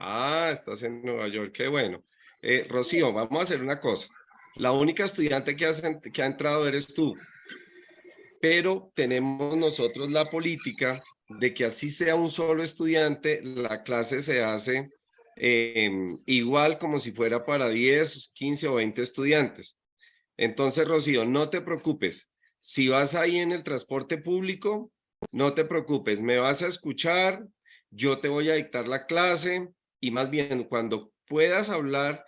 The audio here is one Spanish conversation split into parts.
Ah, estás en Nueva York, qué bueno. Rocío, vamos a hacer una cosa. La única estudiante que ha entrado eres tú, pero tenemos nosotros la política de que así sea un solo estudiante, la clase se hace igual como si fuera para 10, 15 o 20 estudiantes. Entonces, Rocío, no te preocupes. Si vas ahí en el transporte público, no te preocupes, me vas a escuchar, yo te voy a dictar la clase y más bien cuando puedas hablar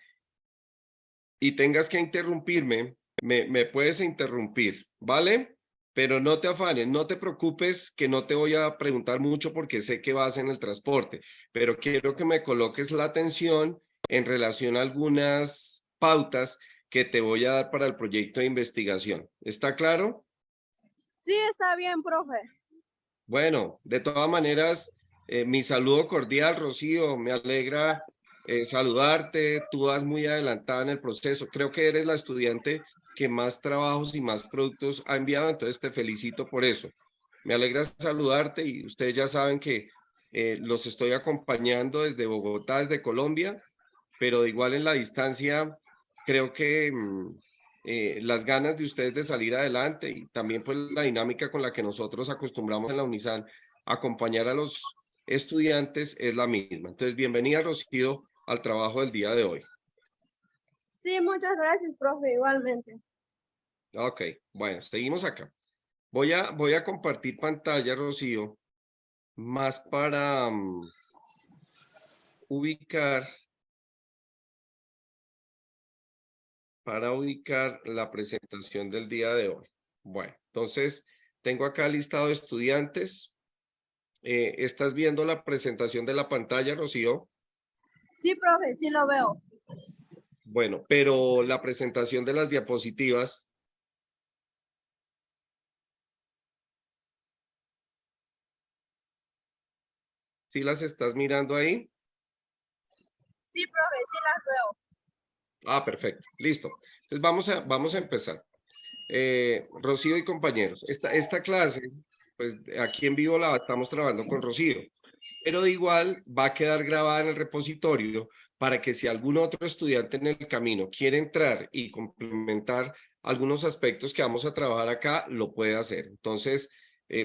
y tengas que interrumpirme, me puedes interrumpir, ¿vale? Pero no te afanes, no te preocupes que no te voy a preguntar mucho porque sé que vas en el transporte, pero quiero que me coloques la atención en relación a algunas pautas que te voy a dar para el proyecto de investigación. ¿Está claro? Sí, está bien, profe. Bueno, de todas maneras, mi saludo cordial, Rocío, me alegra saludarte, tú vas muy adelantada en el proceso, creo que eres la estudiante que más trabajos y más productos ha enviado, entonces te felicito por eso. Me alegra saludarte y ustedes ya saben que los estoy acompañando desde Bogotá, desde Colombia, pero de igual en la distancia, creo que las ganas de ustedes de salir adelante y también pues la dinámica con la que nosotros acostumbramos en la UNISAN a acompañar a los estudiantes es la misma. Entonces, bienvenida, Rocío, al trabajo del día de hoy. Sí, muchas gracias, profe, igualmente. Ok, bueno, seguimos acá. Voy a compartir pantalla, Rocío, más para ubicar, ubicar la presentación del día de hoy. Bueno, entonces tengo acá listado de estudiantes. ¿Estás viendo la presentación de la pantalla, Rocío? Sí, profe, sí lo veo. Bueno, pero la presentación de las diapositivas, ¿sí las estás mirando ahí? Sí, profe, sí las veo. Ah, perfecto, listo. Entonces vamos a empezar. Rocío y compañeros, esta clase, pues aquí en vivo la estamos trabajando con Rocío, pero de igual va a quedar grabada en el repositorio para que si algún otro estudiante en el camino quiere entrar y complementar algunos aspectos que vamos a trabajar acá, lo puede hacer. Entonces,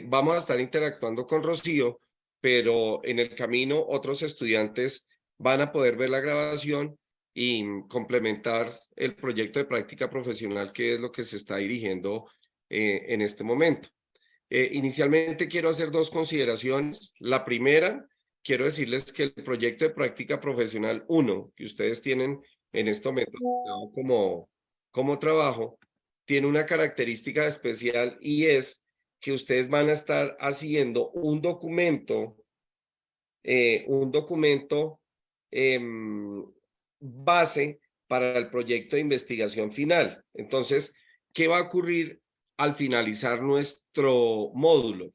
vamos a estar interactuando con Rocío, pero en el camino otros estudiantes van a poder ver la grabación y complementar el proyecto de práctica profesional que es lo que se está dirigiendo en este momento. Inicialmente quiero hacer dos consideraciones. La primera, quiero decirles que el proyecto de práctica profesional 1 que ustedes tienen en este momento como trabajo, tiene una característica especial y es que ustedes van a estar haciendo un documento base para el proyecto de investigación final. Entonces, ¿qué va a ocurrir al finalizar nuestro módulo?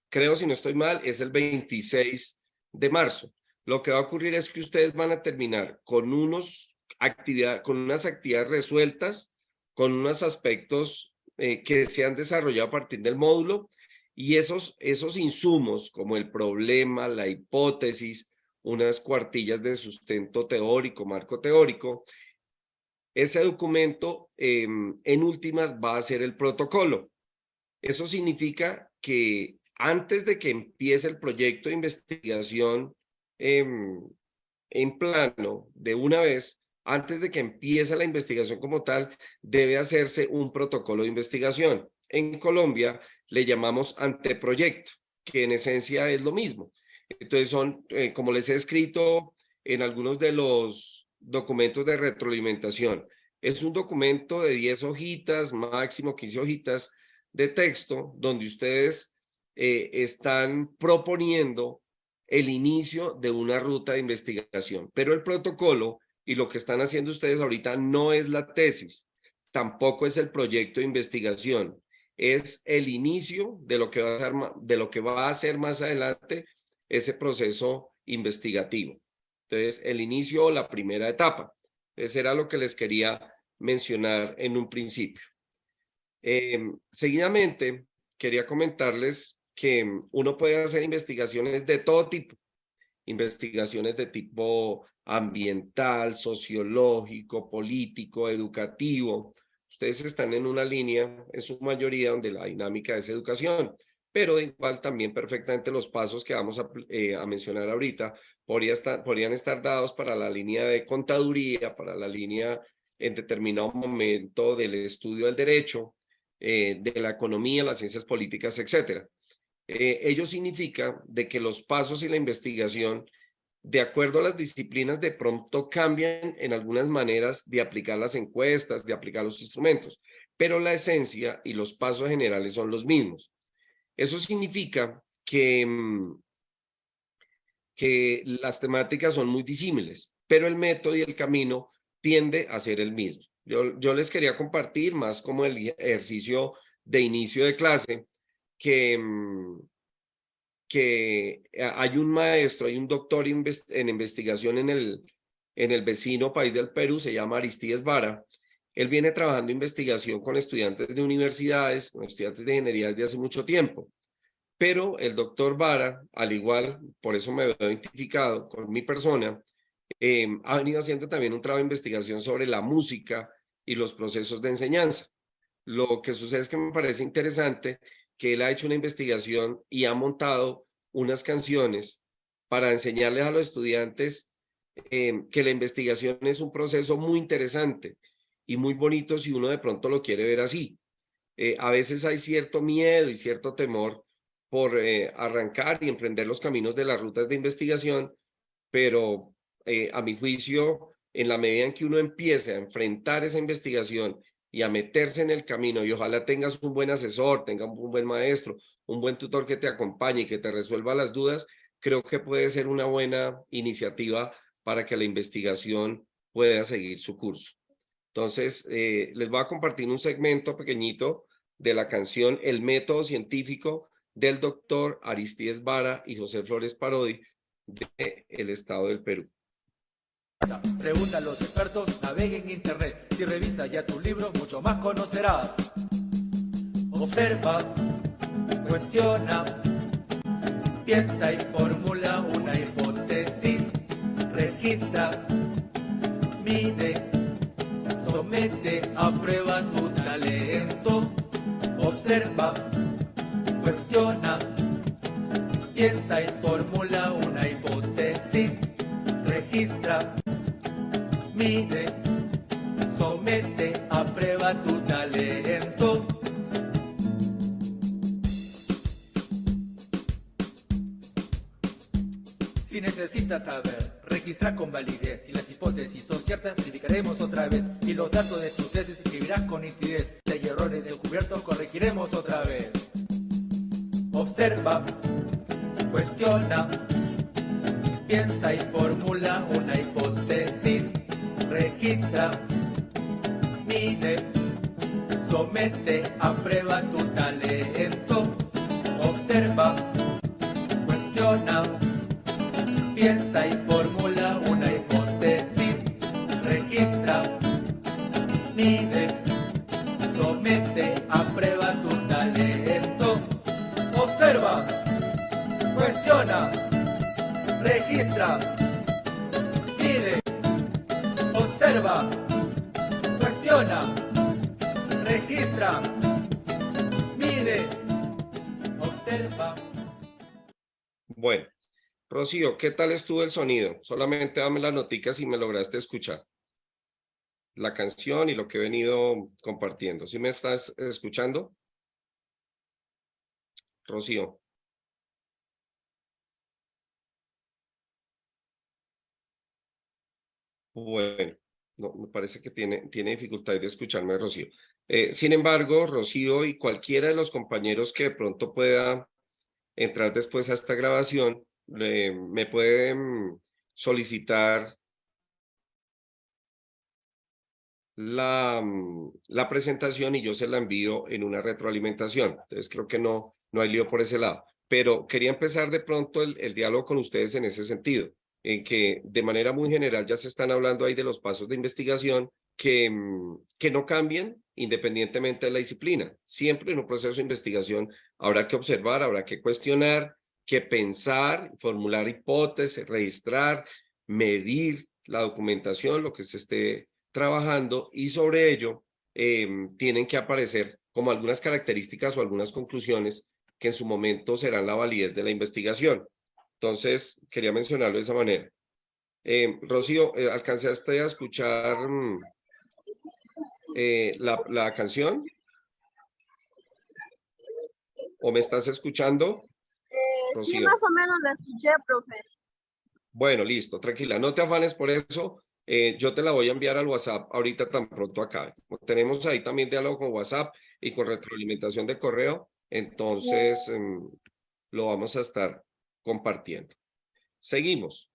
Creo, si no estoy mal, es el 26 de marzo. Lo que va a ocurrir es que ustedes van a terminar con unas actividades resueltas, con unos aspectos que se han desarrollado a partir del módulo y esos insumos como el problema, la hipótesis, unas cuartillas de sustento teórico, marco teórico, ese documento en últimas va a ser el protocolo. Eso significa que antes de que empiece el proyecto de investigación en plano de una vez, antes de que empiece la investigación como tal, debe hacerse un protocolo de investigación. En Colombia le llamamos anteproyecto, que en esencia es lo mismo. Entonces son, como les he escrito en algunos de los documentos de retroalimentación, es un documento de 10 hojitas, máximo 15 hojitas de texto, donde ustedes están proponiendo el inicio de una ruta de investigación. Pero el protocolo y lo que están haciendo ustedes ahorita no es la tesis, tampoco es el proyecto de investigación, es el inicio de lo que va a ser, de lo que va a ser más adelante ese proceso investigativo. Entonces, el inicio o la primera etapa. Eso era lo que les quería mencionar en un principio. Seguidamente, quería comentarles que uno puede hacer investigaciones de todo tipo investigaciones de tipo ambiental, sociológico, político, educativo. Ustedes están en una línea, en su mayoría, donde la dinámica es educación, pero igual también perfectamente los pasos que vamos a mencionar ahorita podrían estar dados para la línea de contaduría, para la línea en determinado momento del estudio del derecho, de la economía, las ciencias políticas, etcétera. Ello significa de que los pasos y la investigación, de acuerdo a las disciplinas, de pronto cambian en algunas maneras de aplicar las encuestas, de aplicar los instrumentos, pero la esencia y los pasos generales son los mismos. Eso significa que las temáticas son muy disímiles, pero el método y el camino tiende a ser el mismo. Yo les quería compartir más como el ejercicio de inicio de clase, que hay un maestro, hay un doctor en investigación en el vecino país del Perú, se llama Aristides Vara. Él viene trabajando investigación con estudiantes de universidades, con estudiantes de ingeniería desde hace mucho tiempo. Pero el doctor Vara, al igual, por eso me veo identificado con mi persona, ha venido haciendo también un trabajo de investigación sobre la música y los procesos de enseñanza. Lo que sucede es que me parece interesante que él ha hecho una investigación y ha montado unas canciones para enseñarles a los estudiantes que la investigación es un proceso muy interesante y muy bonito si uno de pronto lo quiere ver así. A veces hay cierto miedo y cierto temor por arrancar y emprender los caminos de las rutas de investigación, pero a mi juicio, en la medida en que uno empiece a enfrentar esa investigación y a meterse en el camino, y ojalá tengas un buen asesor, tengas un buen maestro, un buen tutor que te acompañe y que te resuelva las dudas, creo que puede ser una buena iniciativa para que la investigación pueda seguir su curso. Entonces, les voy a compartir un segmento pequeñito de la canción El método científico del doctor Aristides Vara y José Flores Parodi del estado del Perú. Pregunta a los expertos, navegue en internet. Si revisa ya tu libro, mucho más conocerás. Observa, cuestiona, piensa y formula una hipótesis. Registra, mide, somete a prueba tu talento. Observa, cuestiona, piensa y formula una hipótesis. Registra, mide, somete a prueba tu talento. Si necesitas saber, registra con validez. Si las hipótesis son ciertas, verificaremos otra vez. Y los datos de tu tesis escribirás con nitidez. Si hay errores descubiertos, corregiremos otra vez. Observa, cuestiona, piensa y formula una hipótesis. Registra, mide, somete a prueba tu talento. Observa, cuestiona, piensa y formula una hipótesis. Registra, mide, somete a prueba tu talento. Observa, cuestiona, registra, mide, observa, cuestiona, registra, mide, observa. Bueno, Rocío, ¿qué tal estuvo el sonido? Solamente dame las noticias si me lograste escuchar la canción y lo que he venido compartiendo. ¿Sí me estás escuchando? Rocío. Bueno, no, me parece que tiene dificultad de escucharme, Rocío. Sin embargo, Rocío y cualquiera de los compañeros que de pronto pueda entrar después a esta grabación, me pueden solicitar la presentación y yo se la envío en una retroalimentación. Entonces creo que no hay lío por ese lado. Pero quería empezar de pronto el diálogo con ustedes en ese sentido, en que de manera muy general ya se están hablando ahí de los pasos de investigación que no cambian independientemente de la disciplina. Siempre en un proceso de investigación habrá que observar, habrá que cuestionar que pensar, formular hipótesis, registrar, medir la documentación, lo que se esté trabajando, y sobre ello tienen que aparecer como algunas características o algunas conclusiones que en su momento serán la validez de la investigación. Entonces, quería mencionarlo de esa manera. Rocío, ¿alcanzaste a escuchar la canción? ¿O me estás escuchando, Sí, Rocío? más o menos la escuché, profe. Bueno, listo, tranquila, no te afanes por eso. Yo te la voy a enviar al WhatsApp ahorita tan pronto acabe. Tenemos ahí también diálogo con WhatsApp y con retroalimentación de correo, entonces lo vamos a estar compartiendo. Seguimos.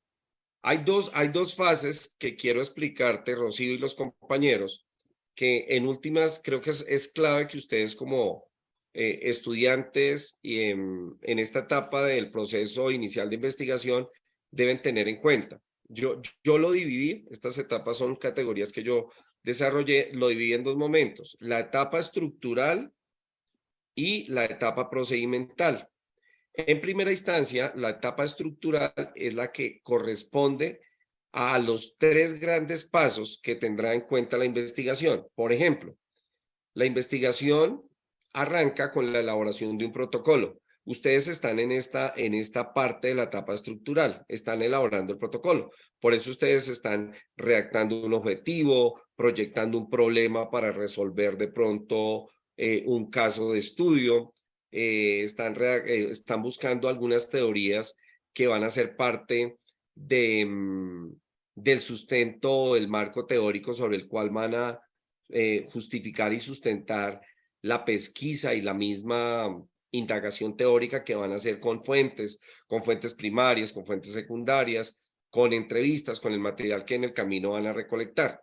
Hay dos fases que quiero explicarte, Rocío y los compañeros, que en últimas creo que es clave que ustedes como estudiantes y en esta etapa del proceso inicial de investigación deben tener en cuenta. Yo lo dividí, estas etapas son categorías que yo desarrollé, lo dividí en dos momentos, la etapa estructural y la etapa procedimental. En primera instancia, la etapa estructural es la que corresponde a los tres grandes pasos que tendrá en cuenta la investigación. Por ejemplo, la investigación arranca con la elaboración de un protocolo. Ustedes están en esta parte de la etapa estructural, están elaborando el protocolo. Por eso ustedes están redactando un objetivo, proyectando un problema para resolver de pronto un caso de estudio, están buscando algunas teorías que van a ser parte del sustento, el marco teórico sobre el cual van a justificar y sustentar la pesquisa y la misma indagación teórica que van a hacer con fuentes primarias, con fuentes secundarias, con entrevistas, con el material que en el camino van a recolectar.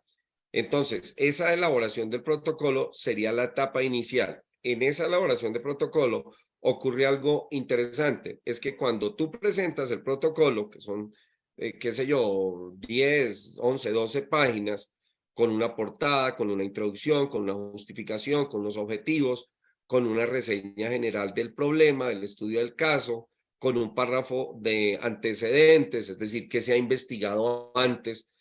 Entonces, esa elaboración del protocolo sería la etapa inicial. En esa elaboración de protocolo ocurre algo interesante, es que cuando tú presentas el protocolo, que son, qué sé yo, 10, 11, 12 páginas, con una portada, con una introducción, con una justificación, con los objetivos, con una reseña general del problema, del estudio del caso, con un párrafo de antecedentes, es decir, que se ha investigado antes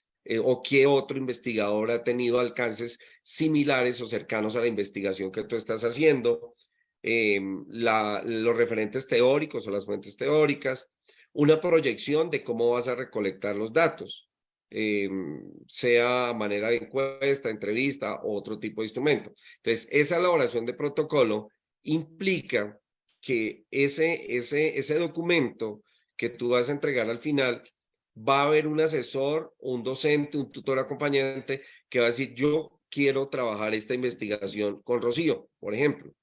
o qué otro investigador ha tenido alcances similares o cercanos a la investigación que tú estás haciendo, los referentes teóricos o las fuentes teóricas, una proyección de cómo vas a recolectar los datos, sea manera de encuesta, entrevista o otro tipo de instrumento. Entonces, esa elaboración de protocolo implica que ese documento que tú vas a entregar al final, va a haber un asesor, un docente, un tutor acompañante que va a decir, yo quiero trabajar esta investigación con Rocío, por ejemplo.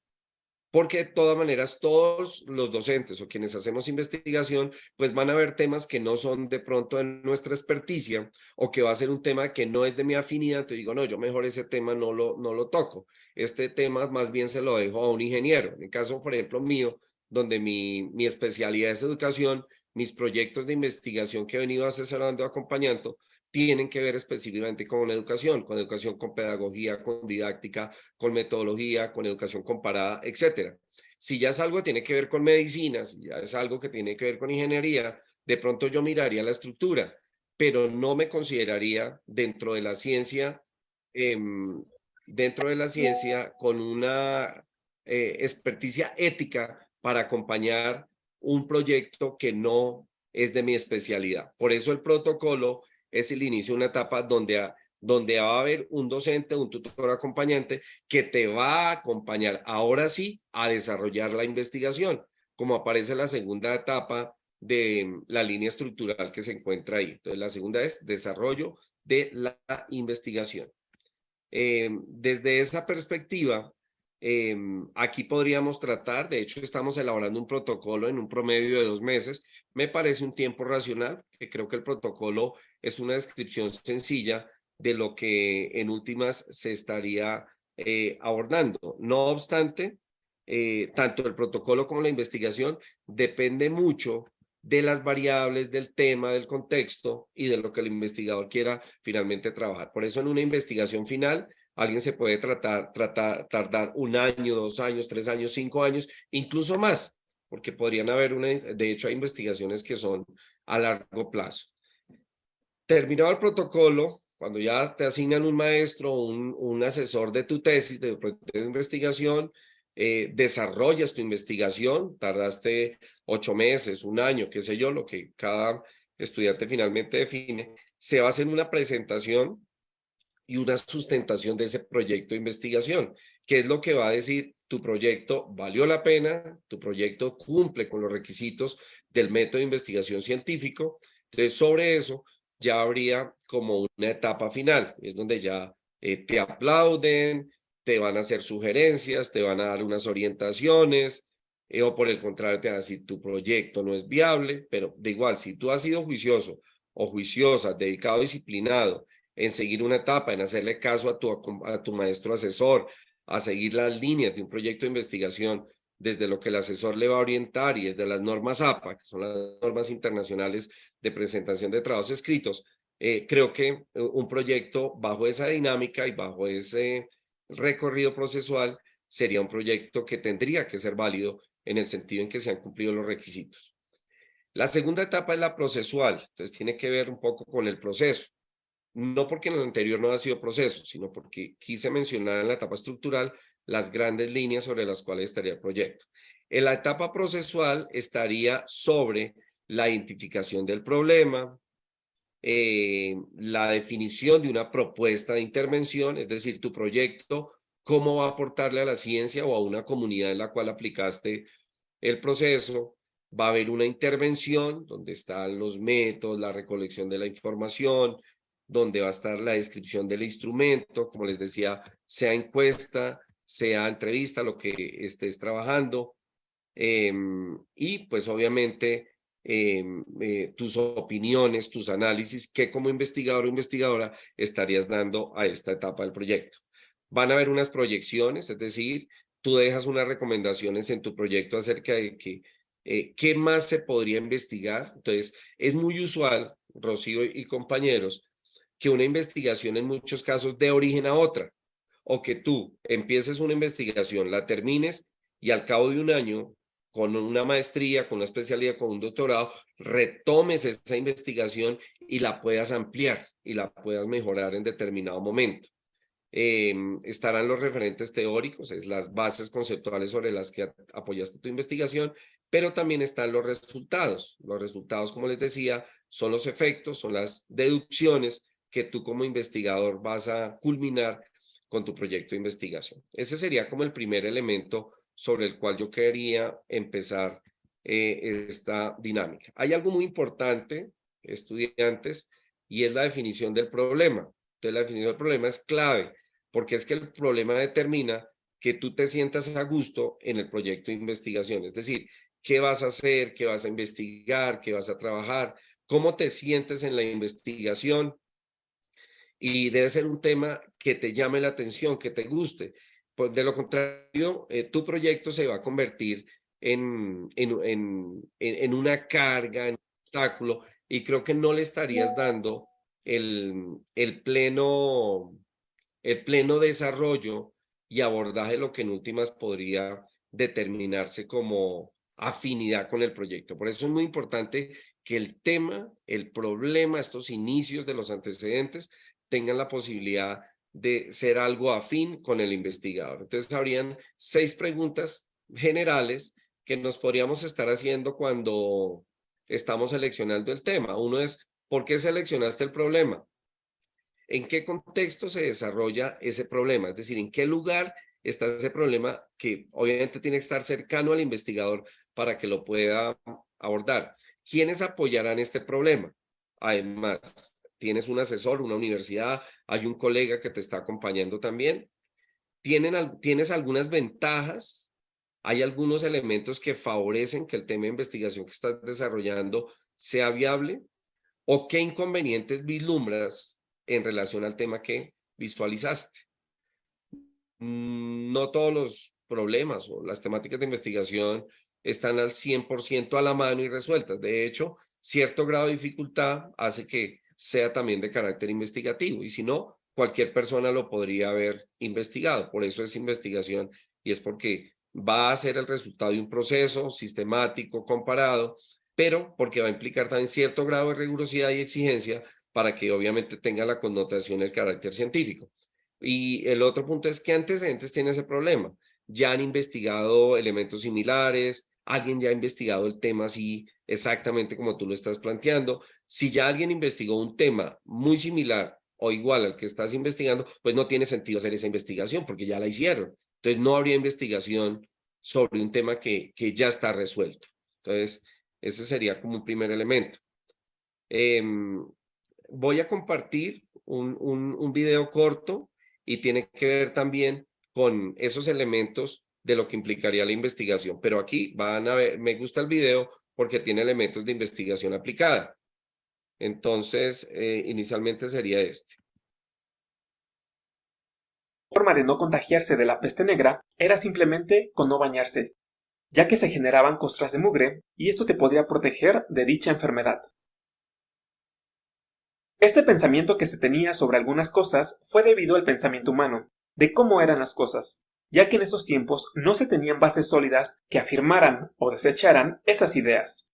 Porque de todas maneras todos los docentes o quienes hacemos investigación pues van a ver temas que no son de pronto de nuestra experticia o que va a ser un tema que no es de mi afinidad, entonces digo, no, yo mejor ese tema no lo toco, este tema más bien se lo dejo a un ingeniero. En el caso, por ejemplo, mío, donde mi especialidad es educación, mis proyectos de investigación que he venido asesorando, acompañando, tienen que ver específicamente con educación con pedagogía, con didáctica, con metodología, con educación comparada, etcétera. Si ya es algo que tiene que ver con medicina, si ya es algo que tiene que ver con ingeniería, de pronto yo miraría la estructura, pero no me consideraría dentro de la ciencia, con una experticia ética para acompañar un proyecto que no es de mi especialidad. Por eso el protocolo es el inicio de una etapa donde va a haber un docente, un tutor acompañante que te va a acompañar ahora sí a desarrollar la investigación, como aparece en la segunda etapa de la línea estructural que se encuentra ahí. Entonces, la segunda es desarrollo de la investigación. Desde esa perspectiva, aquí podríamos tratar, de hecho estamos elaborando un protocolo en un promedio de 2 meses, me parece un tiempo racional, que creo que el protocolo es una descripción sencilla de lo que en últimas se estaría abordando. No obstante, tanto el protocolo como la investigación depende mucho de las variables, del tema, del contexto y de lo que el investigador quiera finalmente trabajar. Por eso en una investigación final, alguien se puede tardar 1 año, 2 años, 3 años, 5 años, incluso más, porque podrían haber de hecho hay investigaciones que son a largo plazo. Terminado el protocolo, cuando ya te asignan un maestro o un asesor de tu tesis, de proyecto de investigación, desarrollas tu investigación, tardaste 8 meses, un año, qué sé yo, lo que cada estudiante finalmente define, se va a hacer una presentación y una sustentación de ese proyecto de investigación, que es lo que va a decir tu proyecto valió la pena, tu proyecto cumple con los requisitos del método de investigación científico. Entonces, sobre eso ya habría como una etapa final, es donde ya te aplauden, te van a hacer sugerencias, te van a dar unas orientaciones, o por el contrario te van a decir tu proyecto no es viable, pero de igual, si tú has sido juicioso o juiciosa, dedicado, disciplinado, en seguir una etapa, en hacerle caso a tu maestro asesor, a seguir las líneas de un proyecto de investigación, desde lo que el asesor le va a orientar y desde las normas APA, que son las normas internacionales de presentación de trabajos escritos, creo que un proyecto bajo esa dinámica y bajo ese recorrido procesual sería un proyecto que tendría que ser válido en el sentido en que se han cumplido los requisitos. La segunda etapa es la procesual, entonces tiene que ver un poco con el proceso. No porque en el anterior no ha sido proceso, sino porque quise mencionar en la etapa estructural las grandes líneas sobre las cuales estaría el proyecto. En la etapa procesual estaría sobre la identificación del problema, la definición de una propuesta de intervención, es decir, tu proyecto, cómo va a aportarle a la ciencia o a una comunidad en la cual aplicaste el proceso. Va a haber una intervención donde están los métodos, la recolección de la información, donde va a estar la descripción del instrumento, como les decía, sea encuesta, sea entrevista, lo que estés trabajando, y pues obviamente tus opiniones, tus análisis, que como investigador o investigadora estarías dando a esta etapa del proyecto. Van a haber unas proyecciones, es decir, tú dejas unas recomendaciones en tu proyecto acerca de qué más se podría investigar. Entonces, es muy usual, Rocío y compañeros, que una investigación en muchos casos dé origen a otra, o que tú empieces una investigación, la termines y al cabo de un año, con una maestría, con una especialidad, con un doctorado, retomes esa investigación y la puedas ampliar y la puedas mejorar en determinado momento. Estarán los referentes teóricos, es las bases conceptuales sobre las que apoyaste tu investigación, pero también están los resultados. Los resultados, como les decía, son los efectos, son las deducciones que tú como investigador vas a culminar con tu proyecto de investigación. Ese sería como el primer elemento sobre el cual yo quería empezar esta dinámica. Hay algo muy importante, estudiantes, y es la definición del problema. Entonces, la definición del problema es clave, porque es que el problema determina que tú te sientas a gusto en el proyecto de investigación. Es decir, qué vas a hacer, qué vas a investigar, qué vas a trabajar, cómo te sientes en la investigación, y debe ser un tema que te llame la atención, que te guste. Pues de lo contrario, tu proyecto se va a convertir en una carga, en un obstáculo, y creo que no le estarías dando el pleno desarrollo y abordaje de lo que en últimas podría determinarse como afinidad con el proyecto. Por eso es muy importante que el tema, el problema, estos inicios de los antecedentes tengan la posibilidad de ser algo afín con el investigador. Entonces, habrían 6 preguntas generales que nos podríamos estar haciendo cuando estamos seleccionando el tema. Uno es, ¿por qué seleccionaste el problema? ¿En qué contexto se desarrolla ese problema? Es decir, ¿en qué lugar está ese problema que obviamente tiene que estar cercano al investigador para que lo pueda abordar? ¿Quiénes apoyarán este problema? Además, ¿tienes un asesor, una universidad, hay un colega que te está acompañando también? ¿Tienes algunas ventajas? ¿Hay algunos elementos que favorecen que el tema de investigación que estás desarrollando sea viable? ¿O qué inconvenientes vislumbras en relación al tema que visualizaste? No todos los problemas o las temáticas de investigación están al 100% a la mano y resueltas. De hecho, cierto grado de dificultad hace que sea también de carácter investigativo, y si no, cualquier persona lo podría haber investigado. Por eso es investigación, y es porque va a ser el resultado de un proceso sistemático, comparado, pero porque va a implicar también cierto grado de rigurosidad y exigencia para que obviamente tenga la connotación y el carácter científico. Y el otro punto es qué antecedentes tiene ese problema. Ya han investigado elementos similares, alguien ya ha investigado el tema así exactamente como tú lo estás planteando. Si ya alguien investigó un tema muy similar o igual al que estás investigando, pues no tiene sentido hacer esa investigación porque ya la hicieron. Entonces no habría investigación sobre un tema que ya está resuelto. Entonces, ese sería como un primer elemento. Voy a compartir un video corto y tiene que ver también con esos elementos de lo que implicaría la investigación. Pero aquí van a ver, me gusta el video porque tiene elementos de investigación aplicada. Entonces, inicialmente sería este. La forma de no contagiarse de la peste negra era simplemente con no bañarse, ya que se generaban costras de mugre y esto te podría proteger de dicha enfermedad. Este pensamiento que se tenía sobre algunas cosas fue debido al pensamiento humano, de cómo eran las cosas, ya que en esos tiempos no se tenían bases sólidas que afirmaran o desecharan esas ideas.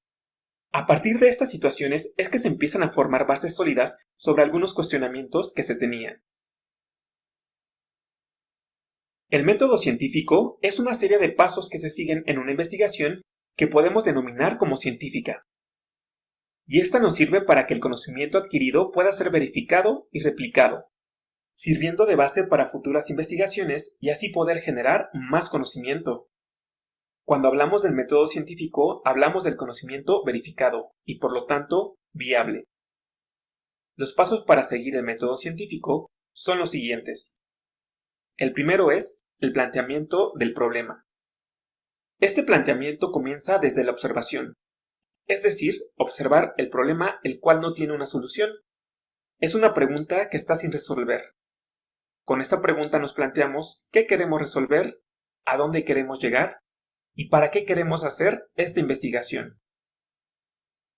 A partir de estas situaciones es que se empiezan a formar bases sólidas sobre algunos cuestionamientos que se tenían. El método científico es una serie de pasos que se siguen en una investigación que podemos denominar como científica. Y esta nos sirve para que el conocimiento adquirido pueda ser verificado y replicado, sirviendo de base para futuras investigaciones y así poder generar más conocimiento. Cuando hablamos del método científico, hablamos del conocimiento verificado y por lo tanto viable. Los pasos para seguir el método científico son los siguientes. El primero es el planteamiento del problema. Este planteamiento comienza desde la observación, es decir, observar el problema el cual no tiene una solución. Es una pregunta que está sin resolver. Con esta pregunta nos planteamos qué queremos resolver, a dónde queremos llegar y para qué queremos hacer esta investigación.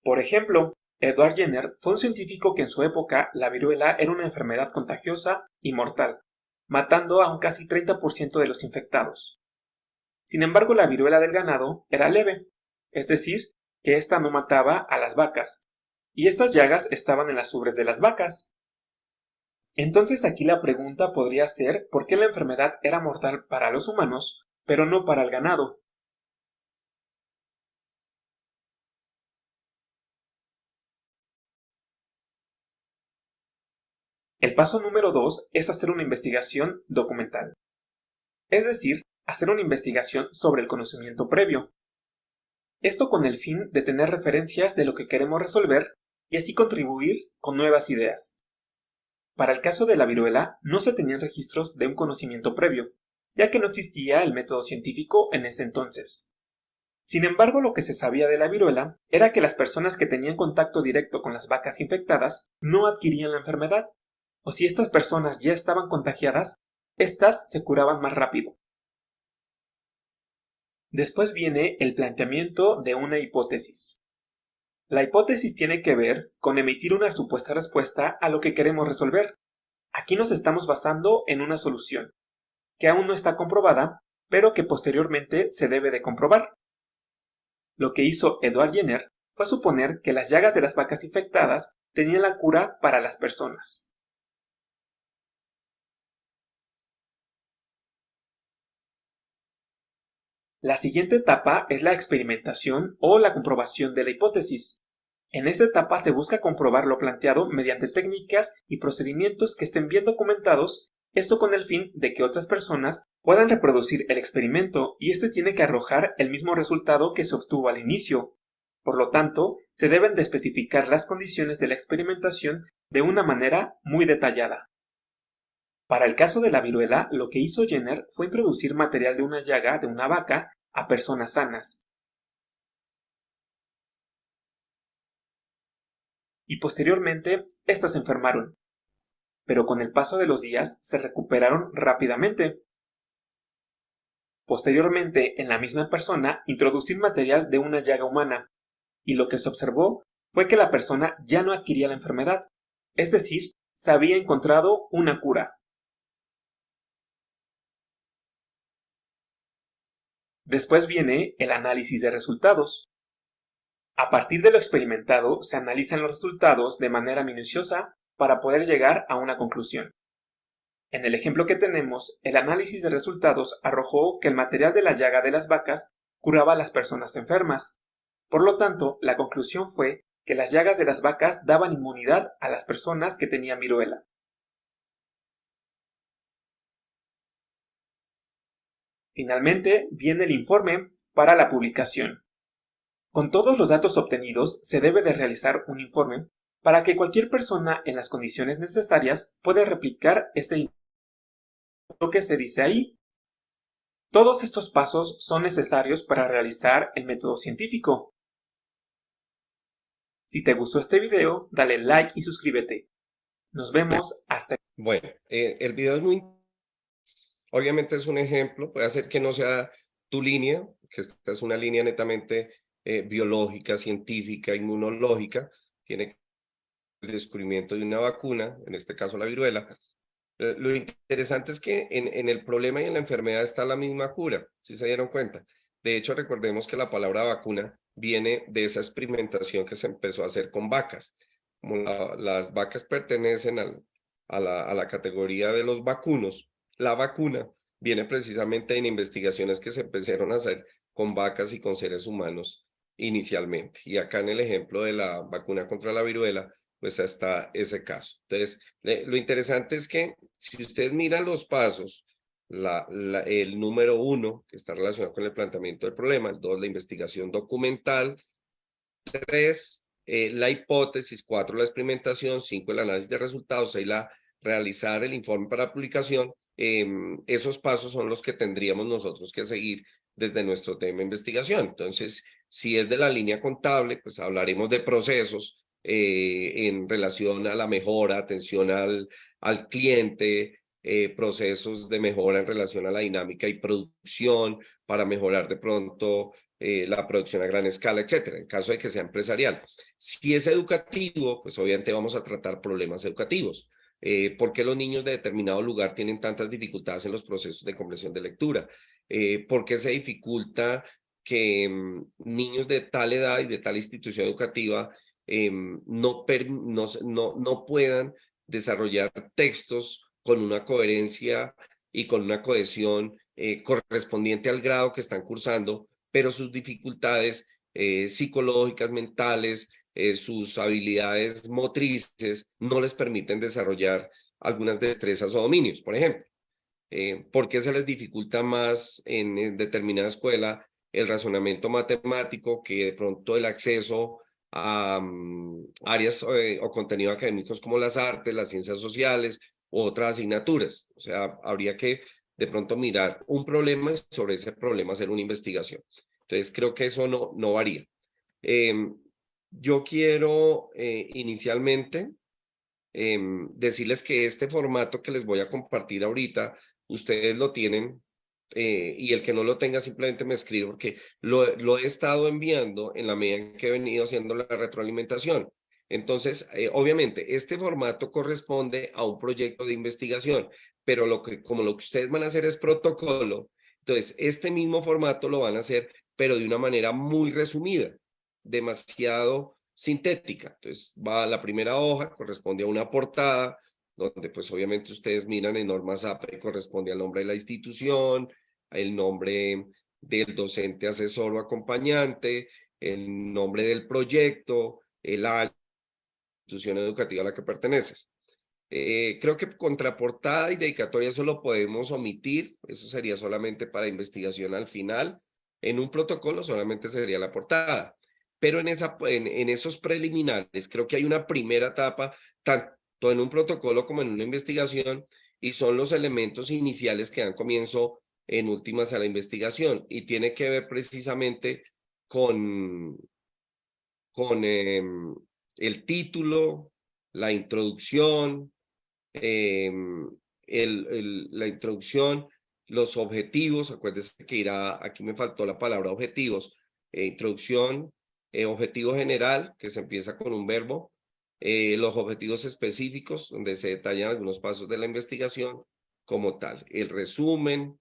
Por ejemplo, Edward Jenner fue un científico que en su época la viruela era una enfermedad contagiosa y mortal, matando a un casi 30% de los infectados. Sin embargo, la viruela del ganado era leve, es decir, que ésta no mataba a las vacas, y estas llagas estaban en las ubres de las vacas. Entonces aquí la pregunta podría ser ¿por qué la enfermedad era mortal para los humanos, pero no para el ganado? El paso número 2 es hacer una investigación documental, es decir, hacer una investigación sobre el conocimiento previo. Esto con el fin de tener referencias de lo que queremos resolver y así contribuir con nuevas ideas. Para el caso de la viruela, no se tenían registros de un conocimiento previo, ya que no existía el método científico en ese entonces. Sin embargo, lo que se sabía de la viruela era que las personas que tenían contacto directo con las vacas infectadas no adquirían la enfermedad, o si estas personas ya estaban contagiadas, éstas se curaban más rápido. Después viene el planteamiento de una hipótesis. La hipótesis tiene que ver con emitir una supuesta respuesta a lo que queremos resolver. Aquí nos estamos basando en una solución, que aún no está comprobada, pero que posteriormente se debe de comprobar. Lo que hizo Edward Jenner fue suponer que las llagas de las vacas infectadas tenían la cura para las personas. La siguiente etapa es la experimentación o la comprobación de la hipótesis. En esta etapa se busca comprobar lo planteado mediante técnicas y procedimientos que estén bien documentados, esto con el fin de que otras personas puedan reproducir el experimento y este tiene que arrojar el mismo resultado que se obtuvo al inicio. Por lo tanto, se deben de especificar las condiciones de la experimentación de una manera muy detallada. Para el caso de la viruela, lo que hizo Jenner fue introducir material de una llaga de una vaca a personas sanas. Y posteriormente, éstas se enfermaron. Pero con el paso de los días se recuperaron rápidamente. Posteriormente, en la misma persona, introducir material de una llaga humana. Y lo que se observó fue que la persona ya no adquiría la enfermedad. Es decir, se había encontrado una cura. Después viene el análisis de resultados. A partir de lo experimentado, se analizan los resultados de manera minuciosa para poder llegar a una conclusión. En el ejemplo que tenemos, el análisis de resultados arrojó que el material de la llaga de las vacas curaba a las personas enfermas. Por lo tanto, la conclusión fue que las llagas de las vacas daban inmunidad a las personas que tenían viruela. Finalmente, viene el informe para la publicación. Con todos los datos obtenidos, se debe de realizar un informe para que cualquier persona en las condiciones necesarias pueda replicar este informe. Lo que se dice ahí. Todos estos pasos son necesarios para realizar el método científico. Si te gustó este video, dale like y suscríbete. Nos vemos hasta... Bueno, el video es muy... Obviamente es un ejemplo, puede ser que no sea tu línea, que esta es una línea netamente biológica, científica, inmunológica, tiene el descubrimiento de una vacuna, en este caso la viruela. Lo interesante es que en el problema y en la enfermedad está la misma cura, si se dieron cuenta. De hecho, recordemos que la palabra vacuna viene de esa experimentación que se empezó a hacer con vacas. Como las vacas pertenecen a la categoría de los vacunos, la vacuna viene precisamente en investigaciones que se empezaron a hacer con vacas y con seres humanos inicialmente. Y acá en el ejemplo de la vacuna contra la viruela, pues está ese caso. Entonces, lo interesante es que si ustedes miran los pasos, el número 1, que está relacionado con el planteamiento del problema, el 2, la investigación documental, 3, la hipótesis, 4, la experimentación, 5, el análisis de resultados, 6, realizar el informe para publicación, esos pasos son los que tendríamos nosotros que seguir desde nuestro tema de investigación. Entonces, si es de la línea contable, pues hablaremos de procesos, en relación a la mejora, atención al cliente, procesos de mejora en relación a la dinámica y producción para mejorar de pronto la producción a gran escala, etcétera, en caso de que sea empresarial. Si es educativo, pues obviamente vamos a tratar problemas educativos. ¿Por qué los niños de determinado lugar tienen tantas dificultades en los procesos de comprensión de lectura? ¿Por qué se dificulta que niños de tal edad y de tal institución educativa no puedan desarrollar textos con una coherencia y con una cohesión correspondiente al grado que están cursando, pero sus dificultades psicológicas, mentales, sus habilidades motrices no les permiten desarrollar algunas destrezas o dominios, por ejemplo? ¿Por qué se les dificulta más en determinada escuela el razonamiento matemático que de pronto el acceso a áreas o contenido académicos como las artes, las ciencias sociales u otras asignaturas? O sea, habría que de pronto mirar un problema y sobre ese problema hacer una investigación. Entonces, creo que eso no varía. Yo quiero inicialmente decirles que este formato que les voy a compartir ahorita, ustedes lo tienen y el que no lo tenga simplemente me escribe porque lo he estado enviando en la medida en que he venido haciendo la retroalimentación. Entonces, obviamente, este formato corresponde a un proyecto de investigación, pero como lo que ustedes van a hacer es protocolo, entonces este mismo formato lo van a hacer, pero de una manera muy resumida, demasiado sintética. Entonces, va a la primera hoja, corresponde a una portada, donde pues obviamente ustedes miran en normas APE, corresponde al nombre de la institución, el nombre del docente asesor o acompañante, el nombre del proyecto, la institución educativa a la que perteneces. Creo que contraportada y dedicatoria eso lo podemos omitir, eso sería solamente para investigación al final. En un protocolo solamente sería la portada, pero en esos preliminares creo que hay una primera etapa, tanto en un protocolo como en una investigación, y son los elementos iniciales que dan comienzo en últimas a la investigación, y tiene que ver precisamente con el título, la introducción, la introducción, los objetivos. Acuérdense que aquí me faltó la palabra objetivos, introducción, objetivo general, que se empieza con un verbo, los objetivos específicos, donde se detallan algunos pasos de la investigación como tal, el resumen,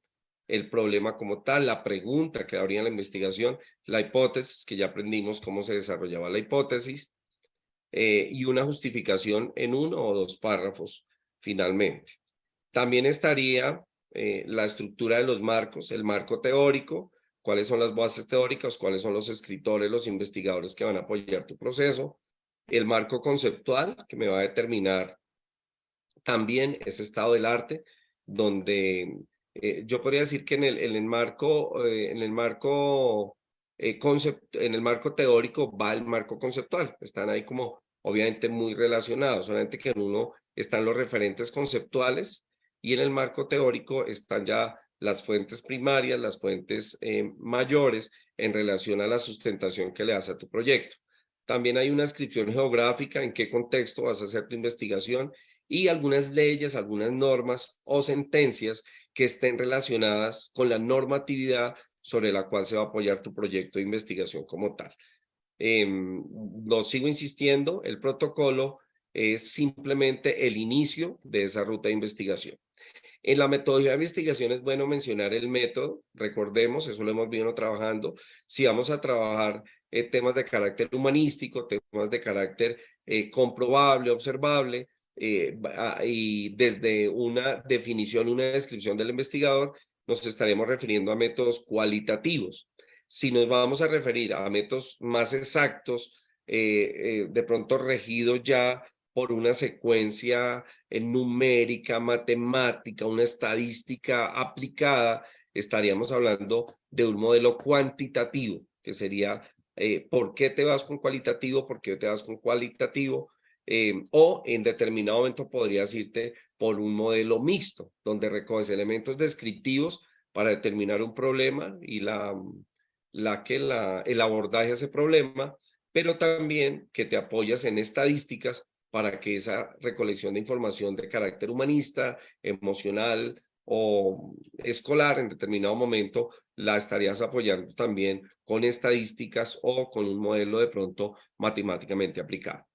el problema como tal, la pregunta que habría en la investigación, la hipótesis, que ya aprendimos cómo se desarrollaba la hipótesis, y una justificación en 1 o 2 párrafos finalmente. También estaría la estructura de los marcos, el marco teórico, cuáles son las bases teóricas, cuáles son los escritores, los investigadores que van a apoyar tu proceso, el marco conceptual, que me va a determinar también ese estado del arte, donde yo podría decir que en el marco, en el marco teórico va el marco conceptual. Están ahí como obviamente muy relacionados, solamente que en uno están los referentes conceptuales y en el marco teórico están ya las fuentes primarias, las fuentes mayores en relación a la sustentación que le das a tu proyecto. También hay una descripción geográfica, en qué contexto vas a hacer tu investigación y algunas leyes, algunas normas o sentencias que estén relacionadas con la normatividad sobre la cual se va a apoyar tu proyecto de investigación como tal. Lo sigo insistiendo, el protocolo es simplemente el inicio de esa ruta de investigación. En la metodología de investigación es bueno mencionar el método, recordemos, eso lo hemos venido trabajando. Si vamos a trabajar temas de carácter humanístico, temas de carácter comprobable, observable, y desde una definición, una descripción del investigador, nos estaremos refiriendo a métodos cualitativos. Si nos vamos a referir a métodos más exactos, de pronto regidos ya por una secuencia numérica, matemática, una estadística aplicada, estaríamos hablando de un modelo cuantitativo, que sería ¿por qué te vas con cualitativo? ¿Por qué te vas con cualitativo? O en determinado momento podrías irte por un modelo mixto, donde recoges elementos descriptivos para determinar un problema y el abordaje de ese problema, pero también que te apoyas en estadísticas para que esa recolección de información de carácter humanista, emocional o escolar en determinado momento la estarías apoyando también con estadísticas o con un modelo de pronto matemáticamente aplicado.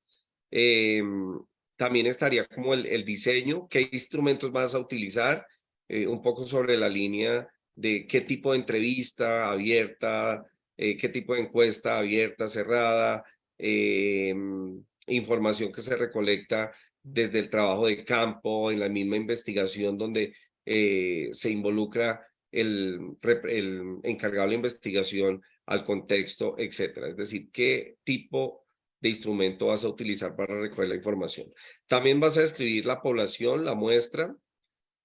También estaría como el diseño, qué instrumentos vas a utilizar, un poco sobre la línea de qué tipo de entrevista abierta, qué tipo de encuesta abierta, cerrada, información que se recolecta desde el trabajo de campo, en la misma investigación donde se involucra el encargado de la investigación al contexto, etcétera. Es decir, qué tipo de instrumento vas a utilizar para recoger la información. También vas a describir la población, la muestra,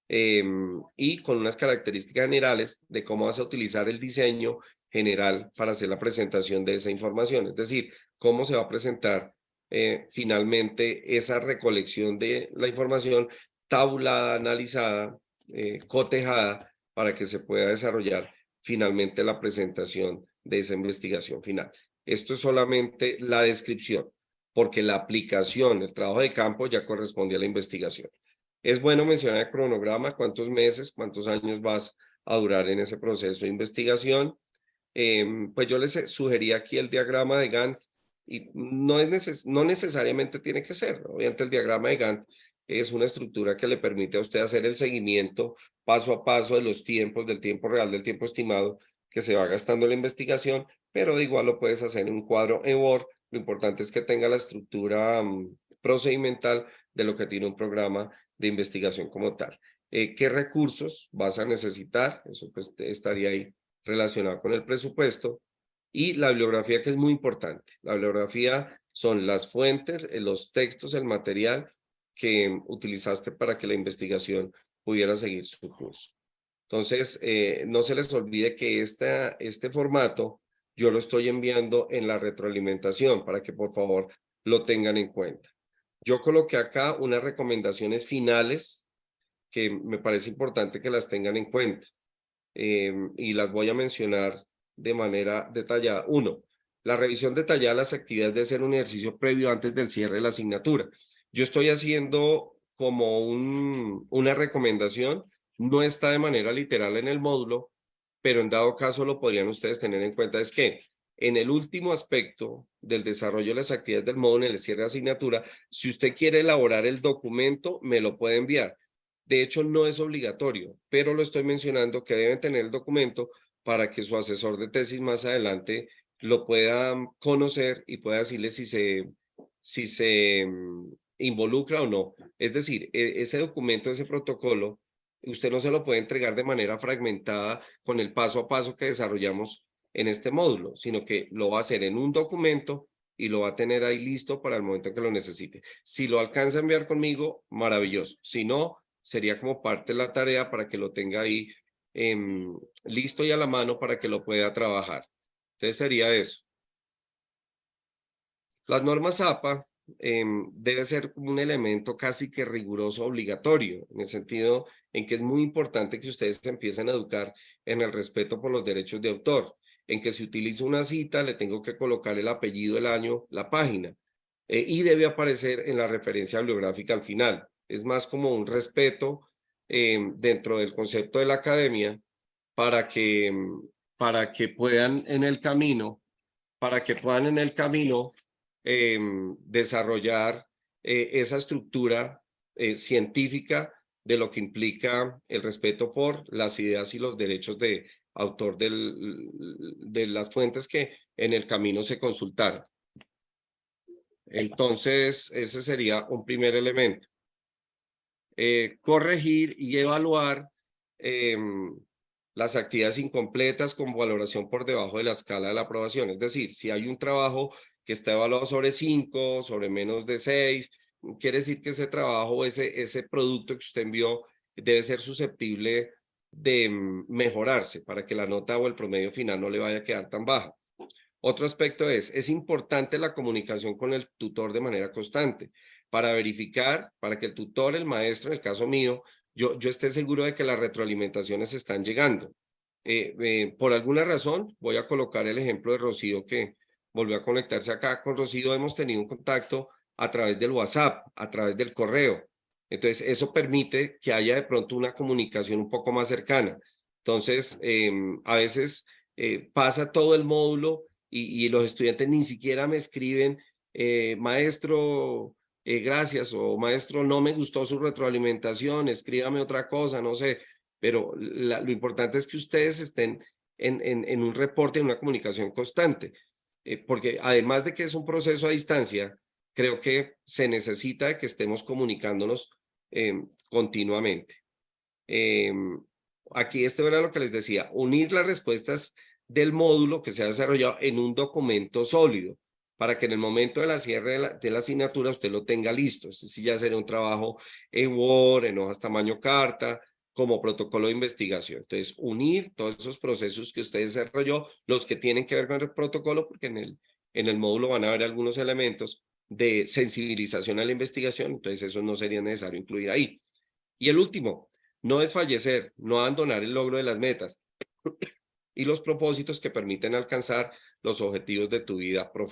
y con unas características generales de cómo vas a utilizar el diseño general para hacer la presentación de esa información. Es decir, cómo se va a presentar finalmente esa recolección de la información tabulada, analizada, cotejada, para que se pueda desarrollar finalmente la presentación de esa investigación final. Esto es solamente la descripción, porque la aplicación, el trabajo de campo ya corresponde a la investigación. Es bueno mencionar el cronograma, cuántos meses, cuántos años vas a durar en ese proceso de investigación. Pues yo les sugería aquí el diagrama de Gantt, y no necesariamente tiene que ser, obviamente el diagrama de Gantt es una estructura que le permite a usted hacer el seguimiento paso a paso de los tiempos, del tiempo real, del tiempo estimado que se va gastando en la investigación, pero de igual lo puedes hacer en un cuadro en Word. Lo importante es que tenga la estructura procedimental de lo que tiene un programa de investigación como tal. ¿Qué recursos vas a necesitar? Eso pues estaría ahí relacionado con el presupuesto. Y la bibliografía, que es muy importante. La bibliografía son las fuentes, los textos, el material que utilizaste para que la investigación pudiera seguir su curso. Entonces, no se les olvide que este formato yo lo estoy enviando en la retroalimentación para que por favor lo tengan en cuenta. Yo coloqué acá unas recomendaciones finales que me parece importante que las tengan en cuenta, y las voy a mencionar de manera detallada. 1. La revisión detallada de las actividades debe ser un ejercicio previo antes del cierre de la asignatura. Yo estoy haciendo como una recomendación, no está de manera literal en el módulo, pero en dado caso lo podrían ustedes tener en cuenta, es que en el último aspecto del desarrollo de las actividades del módulo, en el cierre de asignatura, si usted quiere elaborar el documento, me lo puede enviar, De hecho, no es obligatorio, pero lo estoy mencionando que deben tener el documento para que su asesor de tesis más adelante lo pueda conocer y pueda decirle si se involucra o no. Es decir, ese documento, ese protocolo, usted no se lo puede entregar de manera fragmentada con el paso a paso que desarrollamos en este módulo, sino que lo va a hacer en un documento y lo va a tener ahí listo para el momento en que lo necesite. Si lo alcanza a enviar conmigo, maravilloso. Si no, sería como parte de la tarea para que lo tenga ahí listo y a la mano para que lo pueda trabajar. Entonces sería eso. Las normas APA debe ser un elemento casi que riguroso obligatorio, en el sentido en que es muy importante que ustedes se empiecen a educar en el respeto por los derechos de autor, en que si utilizo una cita le tengo que colocar el apellido, el año, la página, y debe aparecer en la referencia bibliográfica al final. Es más como un respeto dentro del concepto de la academia para que puedan en el camino, desarrollar esa estructura científica de lo que implica el respeto por las ideas y los derechos de autor de las fuentes que en el camino se consultaron. Entonces, ese sería un primer elemento. Corregir y evaluar las actividades incompletas con valoración por debajo de la escala de la aprobación. Es decir, si hay un trabajo que está evaluado sobre 5, sobre menos de 6, quiere decir que ese trabajo, ese producto que usted envió debe ser susceptible de mejorarse para que la nota o el promedio final no le vaya a quedar tan baja. Otro aspecto es importante la comunicación con el tutor de manera constante para verificar, para que el tutor, el maestro, en el caso mío, yo esté seguro de que las retroalimentaciones están llegando. Por alguna razón, voy a colocar el ejemplo de Rocío que volvió a conectarse acá. Con Rocío hemos tenido un contacto a través del WhatsApp, a través del correo. Entonces, eso permite que haya de pronto una comunicación un poco más cercana. Entonces, a veces pasa todo el módulo y los estudiantes ni siquiera me escriben, maestro, gracias, o maestro, no me gustó su retroalimentación, escríbame otra cosa, no sé, pero lo importante es que ustedes estén en un reporte, en una comunicación constante, porque además de que es un proceso a distancia, creo que se necesita que estemos comunicándonos continuamente. Aquí esto era lo que les decía, unir las respuestas del módulo que se ha desarrollado en un documento sólido, para que en el momento de la cierre de la asignatura usted lo tenga listo. Este sí ya será un trabajo en Word, en hojas tamaño carta, como protocolo de investigación. Entonces, unir todos esos procesos que usted desarrolló, los que tienen que ver con el protocolo, porque en el módulo van a haber algunos elementos de sensibilización a la investigación, entonces eso no sería necesario incluir ahí. Y el último, no desfallecer, no abandonar el logro de las metas y los propósitos que permiten alcanzar los objetivos de tu vida profesional.